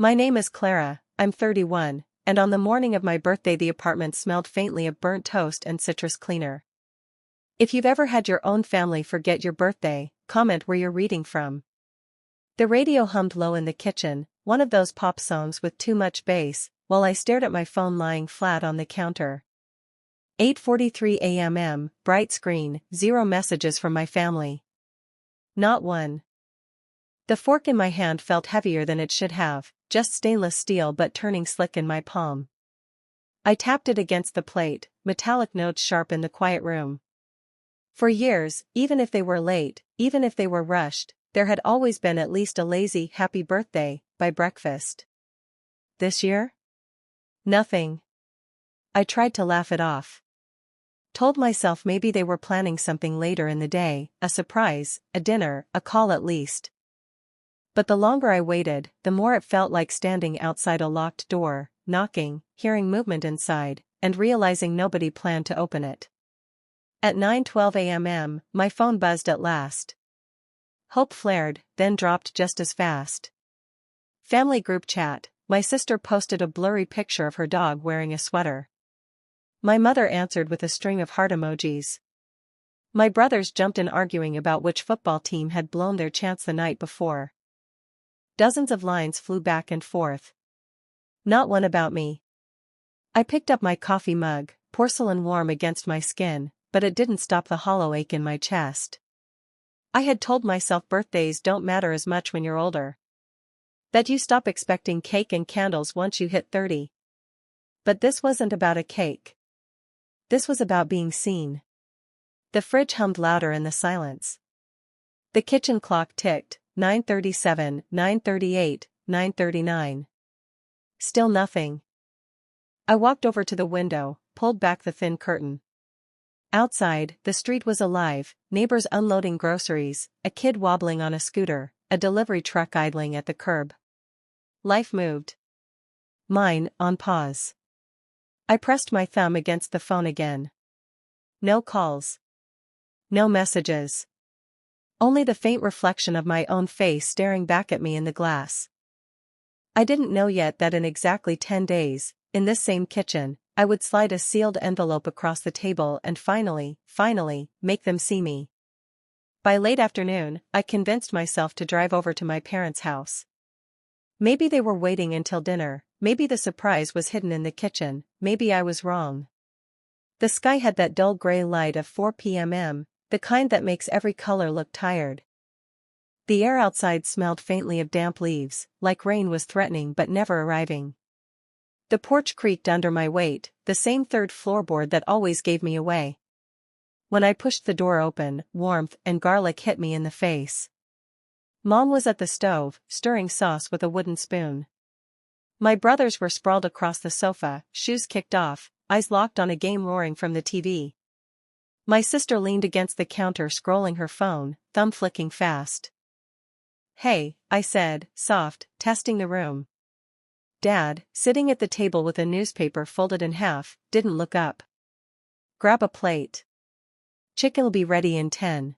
My name is Clara, I'm 31, and on the morning of my birthday the apartment smelled faintly of burnt toast and citrus cleaner. If you've ever had your own family forget your birthday, comment where you're reading from. The radio hummed low in the kitchen, one of those pop songs with too much bass, while I stared at my phone lying flat on the counter. 8:43 a.m. Bright screen, 0 messages from my family. Not one. The fork in my hand felt heavier than it should have, just stainless steel but turning slick in my palm. I tapped it against the plate, metallic notes sharp in the quiet room. For years, even if they were late, even if they were rushed, there had always been at least a lazy happy birthday by breakfast. This year? Nothing. I tried to laugh it off. Told myself maybe they were planning something later in the day, a surprise, a dinner, a call at least. But the longer I waited, the more it felt like standing outside a locked door, knocking, hearing movement inside, and realizing nobody planned to open it. At 9:12 a.m., my phone buzzed at last. Hope flared, then dropped just as fast. Family group chat, my sister posted a blurry picture of her dog wearing a sweater. My mother answered with a string of heart emojis. My brothers jumped in arguing about which football team had blown their chance the night before. Dozens of lines flew back and forth. Not one about me. I picked up my coffee mug, porcelain warm against my skin, but it didn't stop the hollow ache in my chest. I had told myself birthdays don't matter as much when you're older. That you stop expecting cake and candles once you hit 30. But this wasn't about a cake. This was about being seen. The fridge hummed louder in the silence. The kitchen clock ticked, 9:37, 9:38, 9:39. Still nothing. I walked over to the window, pulled back the thin curtain. Outside, the street was alive, neighbors unloading groceries, a kid wobbling on a scooter, a delivery truck idling at the curb. Life moved. Mine, on pause. I pressed my thumb against the phone again. No calls. No messages. Only the faint reflection of my own face staring back at me in the glass. I didn't know yet that in exactly 10 days, in this same kitchen, I would slide a sealed envelope across the table and finally, make them see me. By late afternoon, I convinced myself to drive over to my parents' house. Maybe they were waiting until dinner, maybe the surprise was hidden in the kitchen, maybe I was wrong. The sky had that dull gray light of 4 p.m., the kind that makes every color look tired. The air outside smelled faintly of damp leaves, like rain was threatening but never arriving. The porch creaked under my weight, the same third floorboard that always gave me away. When I pushed the door open, warmth and garlic hit me in the face. Mom was at the stove, stirring sauce with a wooden spoon. My brothers were sprawled across the sofa, shoes kicked off, eyes locked on a game roaring from the TV. My sister leaned against the counter scrolling her phone, thumb flicking fast. "Hey," I said, soft, testing the room. Dad, sitting at the table with a newspaper folded in half, didn't look up. "Grab a plate. Chicken'll be ready in 10.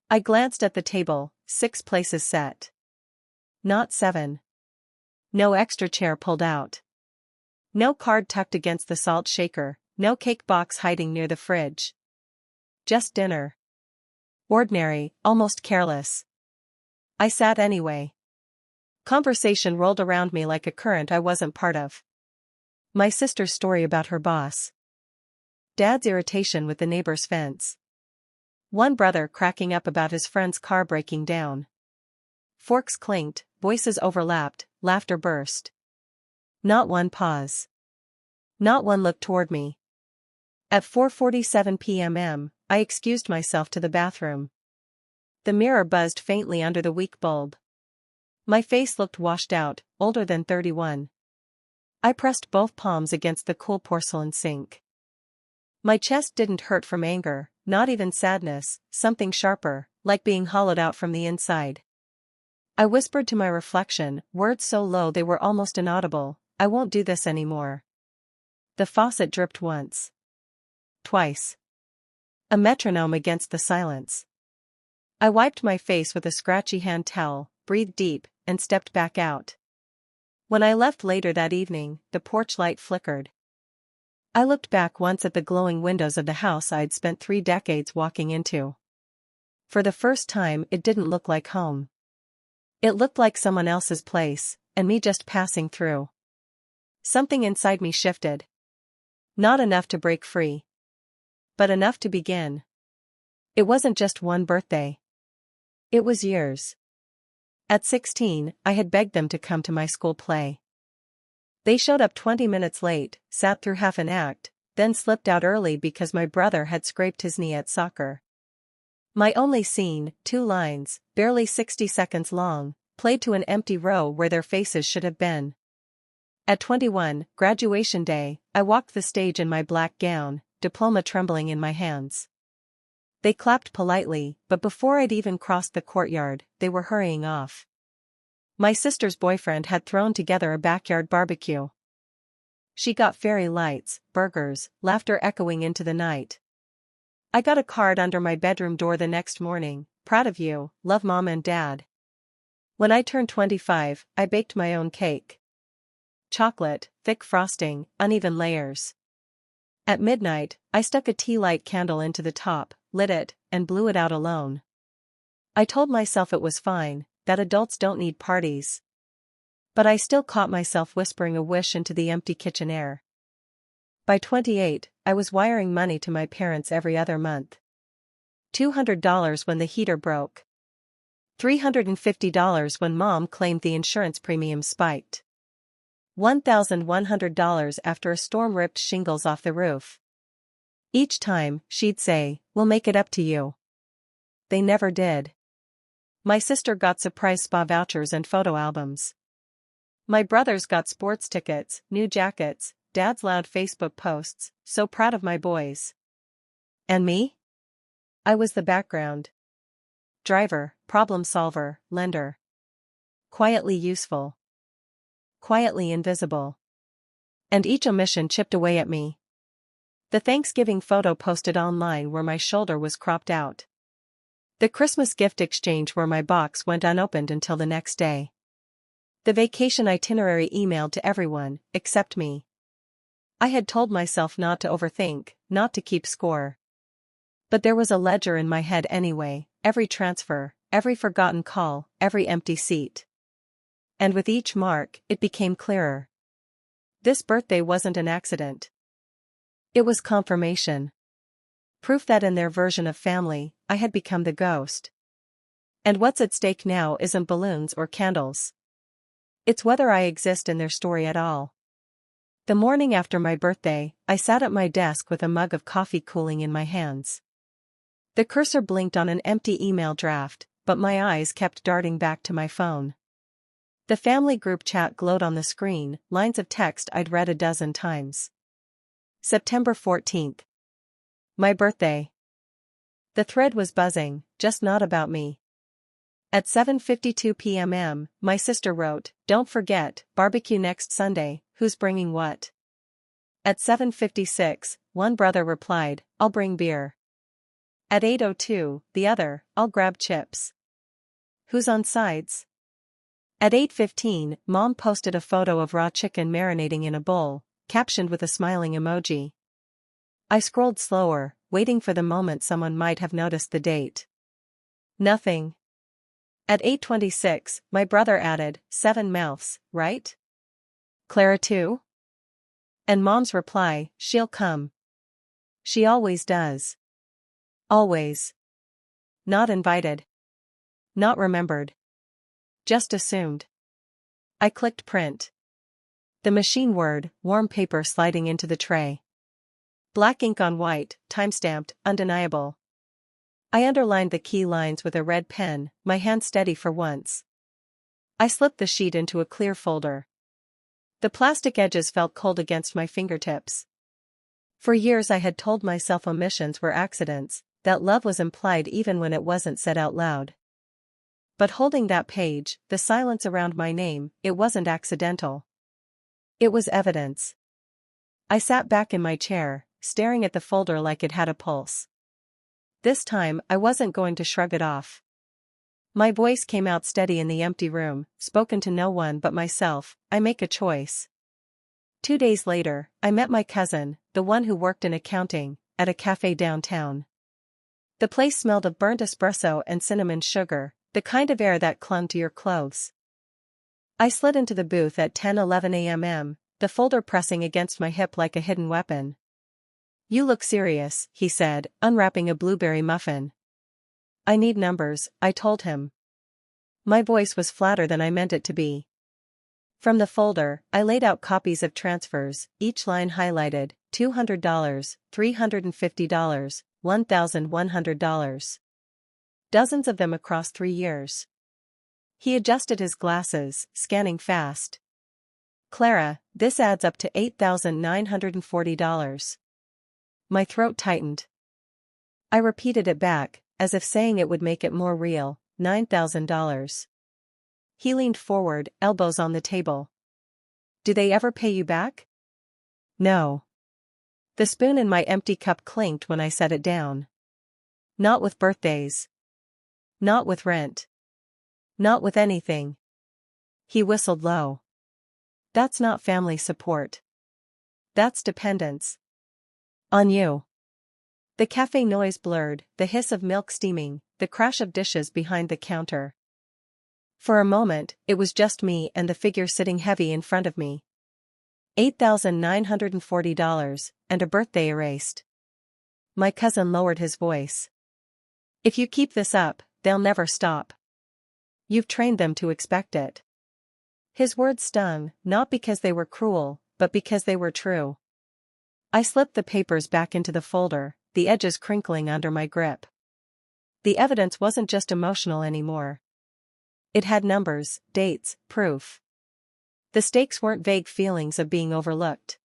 I glanced at the table, 6 places set. Not 7. No extra chair pulled out. No card tucked against the salt shaker, no cake box hiding near the fridge. Just dinner. Ordinary, almost careless. I sat anyway. Conversation rolled around me like a current I wasn't part of. My sister's story about her boss. Dad's irritation with the neighbor's fence. One brother cracking up about his friend's car breaking down. Forks clinked, voices overlapped, laughter burst. Not one pause. Not one look toward me. At 4:47 p.m., I excused myself to the bathroom. The mirror buzzed faintly under the weak bulb. My face looked washed out, older than 31. I pressed both palms against the cool porcelain sink. My chest didn't hurt from anger, not even sadness, something sharper, like being hollowed out from the inside. I whispered to my reflection, words so low they were almost inaudible, "I won't do this anymore." The faucet dripped once. Twice. A metronome against the silence. I wiped my face with a scratchy hand towel, breathed deep, and stepped back out. When I left later that evening, the porch light flickered. I looked back once at the glowing windows of the house I'd spent 3 decades walking into. For the first time, it didn't look like home. It looked like someone else's place, and me just passing through. Something inside me shifted. Not enough to break free, but enough to begin. It wasn't just one birthday. It was years. At 16, I had begged them to come to my school play. They showed up 20 minutes late, sat through half an act, then slipped out early because my brother had scraped his knee at soccer. My only scene, 2 lines, barely 60 seconds long, played to an empty row where their faces should have been. At 21, graduation day, I walked the stage in my black gown, diploma trembling in my hands. They clapped politely, but before I'd even crossed the courtyard, they were hurrying off. My sister's boyfriend had thrown together a backyard barbecue. She got fairy lights, burgers, laughter echoing into the night. I got a card under my bedroom door the next morning, "Proud of you, love Mom and Dad." When I turned 25, I baked my own cake. Chocolate, thick frosting, uneven layers. At midnight, I stuck a tea light candle into the top, lit it, and blew it out alone. I told myself it was fine, that adults don't need parties. But I still caught myself whispering a wish into the empty kitchen air. By 28, I was wiring money to my parents every other month. $200 when the heater broke. $350 when Mom claimed the insurance premium spiked. $1,100 after a storm ripped shingles off the roof. Each time, she'd say, "We'll make it up to you." They never did. My sister got surprise spa vouchers and photo albums. My brothers got sports tickets, new jackets, Dad's loud Facebook posts, "So proud of my boys." And me? I was the background. Driver, problem solver, lender. Quietly useful. Quietly invisible. And each omission chipped away at me. The Thanksgiving photo posted online where my shoulder was cropped out. The Christmas gift exchange where my box went unopened until the next day. The vacation itinerary emailed to everyone, except me. I had told myself not to overthink, not to keep score. But there was a ledger in my head anyway, every transfer, every forgotten call, every empty seat. And with each mark, it became clearer. This birthday wasn't an accident. It was confirmation. Proof that in their version of family, I had become the ghost. And what's at stake now isn't balloons or candles. It's whether I exist in their story at all. The morning after my birthday, I sat at my desk with a mug of coffee cooling in my hands. The cursor blinked on an empty email draft, but my eyes kept darting back to my phone. The family group chat glowed on the screen, lines of text I'd read a dozen times. September 14th. My birthday. The thread was buzzing, just not about me. At 7:52 p.m., my sister wrote, "Don't forget, barbecue next Sunday, who's bringing what?" At 7:56, one brother replied, "I'll bring beer." At 8:02, the other, "I'll grab chips." Who's on sides? At 8:15, Mom posted a photo of raw chicken marinating in a bowl, captioned with a smiling emoji. I scrolled slower, waiting for the moment someone might have noticed the date. Nothing. At 8:26, my brother added, 7 mouths, right? Clara too? And Mom's reply, "She'll come. She always does. Always. Not invited. Not remembered. Just assumed." I clicked print. The machine word, warm paper sliding into the tray. Black ink on white, time-stamped, undeniable. I underlined the key lines with a red pen, my hand steady for once. I slipped the sheet into a clear folder. The plastic edges felt cold against my fingertips. For years I had told myself omissions were accidents, that love was implied even when it wasn't said out loud. But holding that page, the silence around my name, it wasn't accidental. It was evidence. I sat back in my chair, staring at the folder like it had a pulse. This time, I wasn't going to shrug it off. My voice came out steady in the empty room, spoken to no one but myself. I make a choice. 2 days later, I met my cousin, the one who worked in accounting, at a cafe downtown. The place smelled of burnt espresso and cinnamon sugar, the kind of air that clung to your clothes. I slid into the booth at 10:11 a.m., the folder pressing against my hip like a hidden weapon. "You look serious," he said, unwrapping a blueberry muffin. "I need numbers," I told him. My voice was flatter than I meant it to be. From the folder, I laid out copies of transfers, each line highlighted: $200, $350, $1,100. Dozens of them across 3 years. He adjusted his glasses, scanning fast. "Clara, this adds up to $8,940. My throat tightened. I repeated it back, as if saying it would make it more real: $9,000. He leaned forward, elbows on the table. "Do they ever pay you back?" "No." The spoon in my empty cup clinked when I set it down. "Not with birthdays. Not with rent. Not with anything." He whistled low. "That's not family support. That's dependence. On you." The cafe noise blurred, the hiss of milk steaming, the crash of dishes behind the counter. For a moment, it was just me and the figure sitting heavy in front of me. $8,940, and a birthday erased. My cousin lowered his voice. "If you keep this up, they'll never stop. You've trained them to expect it." His words stung, not because they were cruel, but because they were true. I slipped the papers back into the folder, the edges crinkling under my grip. The evidence wasn't just emotional anymore. It had numbers, dates, proof. The stakes weren't vague feelings of being overlooked.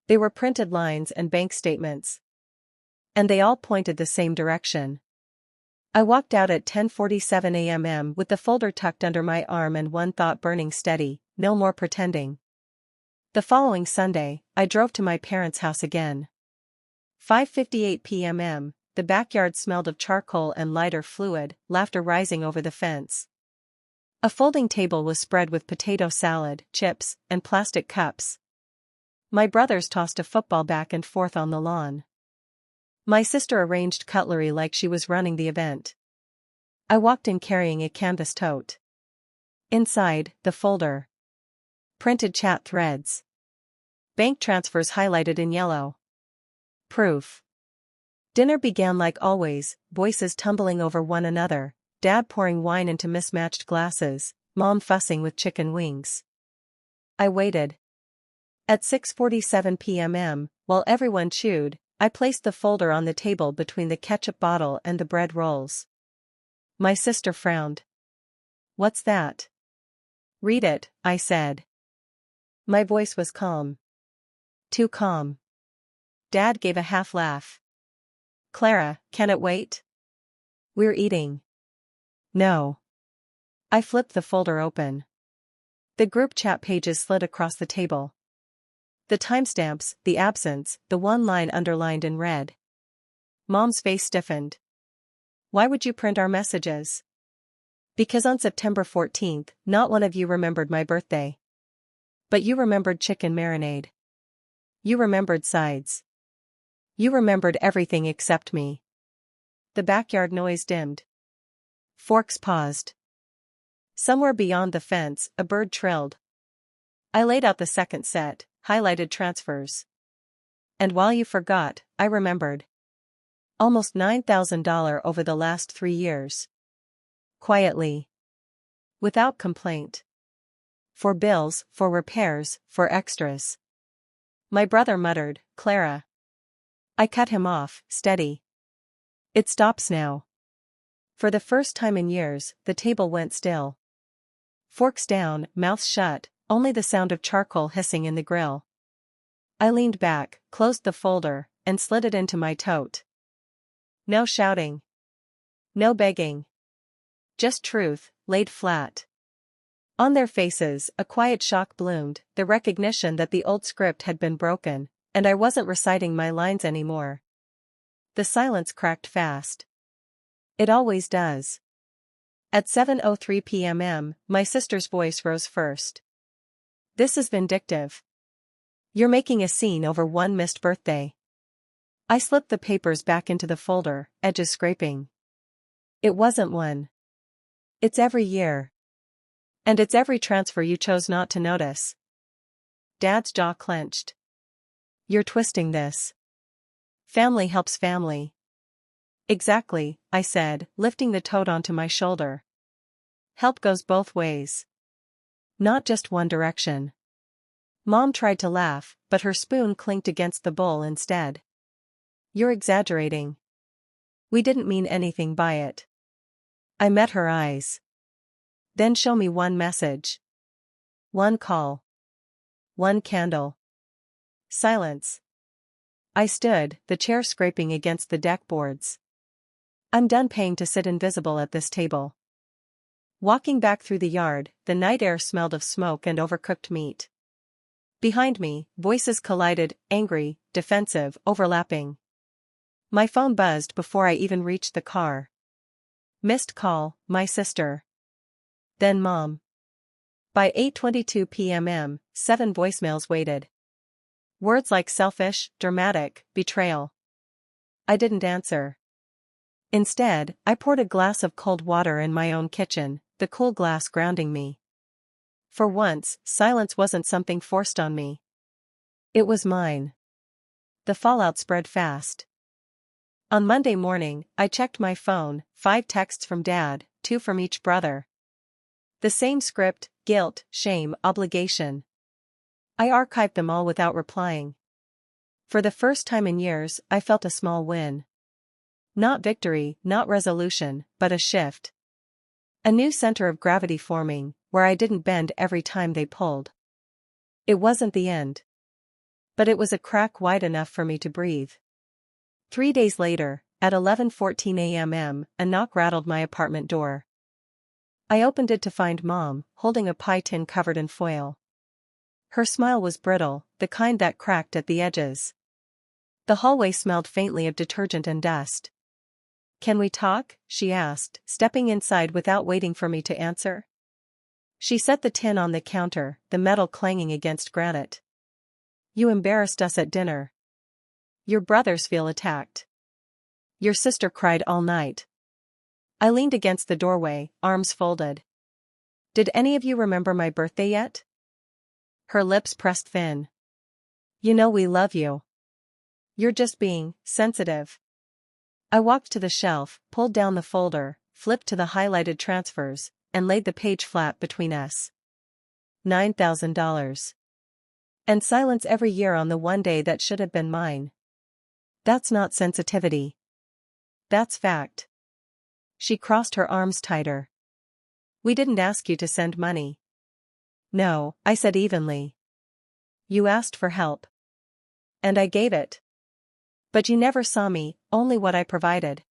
They were printed lines and bank statements. And they all pointed the same direction. I walked out at 10:47 a.m. with the folder tucked under my arm and one thought burning steady: no more pretending. The following Sunday, I drove to my parents' house again. 5:58 p.m. The backyard smelled of charcoal and lighter fluid, laughter rising over the fence. A folding table was spread with potato salad, chips, and plastic cups. My brothers tossed a football back and forth on the lawn. My sister arranged cutlery like she was running the event. I walked in carrying a canvas tote. Inside, the folder. Printed chat threads. Bank transfers highlighted in yellow. Proof. Dinner began like always, voices tumbling over one another, Dad pouring wine into mismatched glasses, Mom fussing with chicken wings. I waited. At 6:47 p.m., while everyone chewed, I placed the folder on the table between the ketchup bottle and the bread rolls. My sister frowned. "What's that?" "Read it," I said. My voice was calm. Too calm. Dad gave a half laugh. "Clara, can it wait? We're eating." "No." I flipped the folder open. The group chat pages slid across the table. The timestamps, the absence, the one line underlined in red. Mom's face stiffened. "Why would you print our messages?" "Because on September 14th, not one of you remembered my birthday. But you remembered chicken marinade. You remembered sides. You remembered everything except me." The backyard noise dimmed. Forks paused. Somewhere beyond the fence, a bird trilled. I laid out the second set, highlighted transfers. "And while you forgot, I remembered. Almost $9,000 over the last 3 years. Quietly. Without complaint. For bills, for repairs, for extras." My brother muttered, "Clara." I cut him off, steady. "It stops now." For the first time in years, the table went still. Forks down, mouths shut, only the sound of charcoal hissing in the grill. I leaned back, closed the folder, and slid it into my tote. No shouting. No begging. Just truth, laid flat. On their faces, a quiet shock bloomed, the recognition that the old script had been broken, and I wasn't reciting my lines anymore. The silence cracked fast. It always does. At 7:03 p.m., my sister's voice rose first. This is vindictive. You're making a scene over one missed birthday. I slipped the papers back into the folder, edges scraping. It wasn't one. It's every year. And it's every transfer you chose not to notice. Dad's jaw clenched. You're twisting this. Family helps family. Exactly, I said, lifting the toad onto my shoulder. Help goes both ways. Not just one direction. Mom tried to laugh, but her spoon clinked against the bowl instead. You're exaggerating. We didn't mean anything by it. I met her eyes. Then show me one message. One call. One candle. Silence. I stood, the chair scraping against the deck boards. I'm done paying to sit invisible at this table. Walking back through the yard, the night air smelled of smoke and overcooked meat. Behind me, voices collided, angry, defensive, overlapping. My phone buzzed before I even reached the car. Missed call, my sister. Then Mom. By 8:22 p.m., 7 voicemails waited. Words like selfish, dramatic, betrayal. I didn't answer. Instead, I poured a glass of cold water in my own kitchen, the cool glass grounding me. For once, silence wasn't something forced on me. It was mine. The fallout spread fast. On Monday morning, I checked my phone, 5 texts from Dad, 2 from each brother. The same script, guilt, shame, obligation. I archived them all without replying. For the first time in years, I felt a small win. Not victory, not resolution, but a shift. A new center of gravity forming, where I didn't bend every time they pulled. It wasn't the end. But it was a crack wide enough for me to breathe. 3 days later, at 11:14 a.m., a knock rattled my apartment door. I opened it to find Mom, holding a pie tin covered in foil. Her smile was brittle, the kind that cracked at the edges. The hallway smelled faintly of detergent and dust. Can we talk? She asked, stepping inside without waiting for me to answer. She set the tin on the counter, the metal clanging against granite. You embarrassed us at dinner. Your brothers feel attacked. Your sister cried all night. I leaned against the doorway, arms folded. Did any of you remember my birthday yet? Her lips pressed thin. You know we love you. You're just being sensitive. I walked to the shelf, pulled down the folder, flipped to the highlighted transfers, and laid the page flat between us. $9,000. And silence every year on the one day that should have been mine. That's not sensitivity. That's fact. She crossed her arms tighter. We didn't ask you to send money. No, I said evenly. You asked for help. And I gave it. But you never saw me, only what I provided.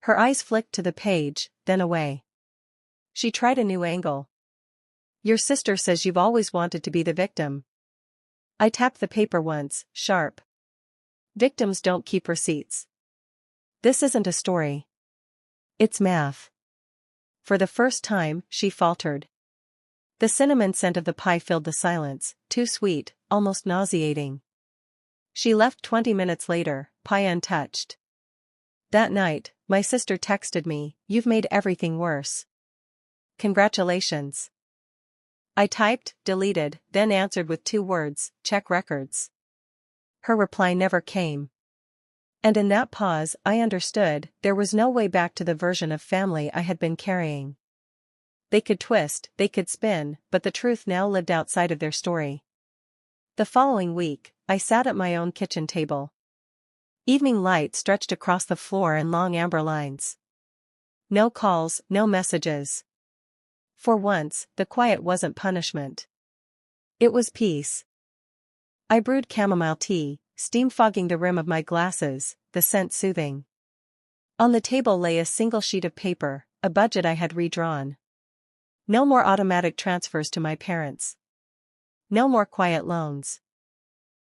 Her eyes flicked to the page, then away. She tried a new angle. Your sister says you've always wanted to be the victim. I tapped the paper once, sharp. Victims don't keep receipts. This isn't a story. It's math. For the first time, she faltered. The cinnamon scent of the pie filled the silence, too sweet, almost nauseating. She left 20 minutes later, pie untouched. That night, my sister texted me, "You've made everything worse. Congratulations." I typed, deleted, then answered with 2 words, "Check records." Her reply never came. And in that pause, I understood, there was no way back to the version of family I had been carrying. They could twist, they could spin, but the truth now lived outside of their story. The following week, I sat at my own kitchen table. Evening light stretched across the floor in long amber lines. No calls, no messages. For once, the quiet wasn't punishment. It was peace. I brewed chamomile tea, steam fogging the rim of my glasses, the scent soothing. On the table lay a single sheet of paper, a budget I had redrawn. No more automatic transfers to my parents. No more quiet loans.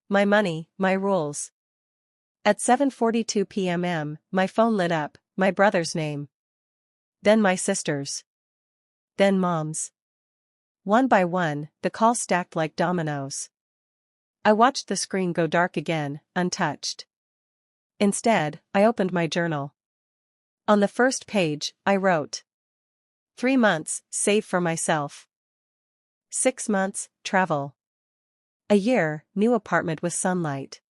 My money, my rules. At 7:42 p.m., my phone lit up, my brother's name. Then my sisters. Then Mom's. One by one, the calls stacked like dominoes. I watched the screen go dark again, untouched. Instead, I opened my journal. On the first page, I wrote. 3 months, save for myself. 6 months, travel. A year, new apartment with sunlight.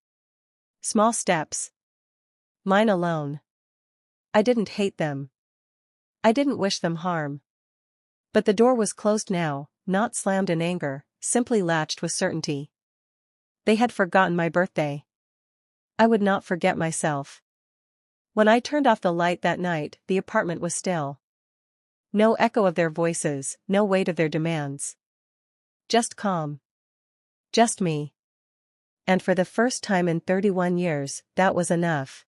Small steps. Mine alone. I didn't hate them. I didn't wish them harm. But the door was closed now, not slammed in anger, simply latched with certainty. They had forgotten my birthday. I would not forget myself. When I turned off the light that night, the apartment was still. No echo of their voices, no weight of their demands. Just calm. Just me. And for the first time in 31 years, that was enough.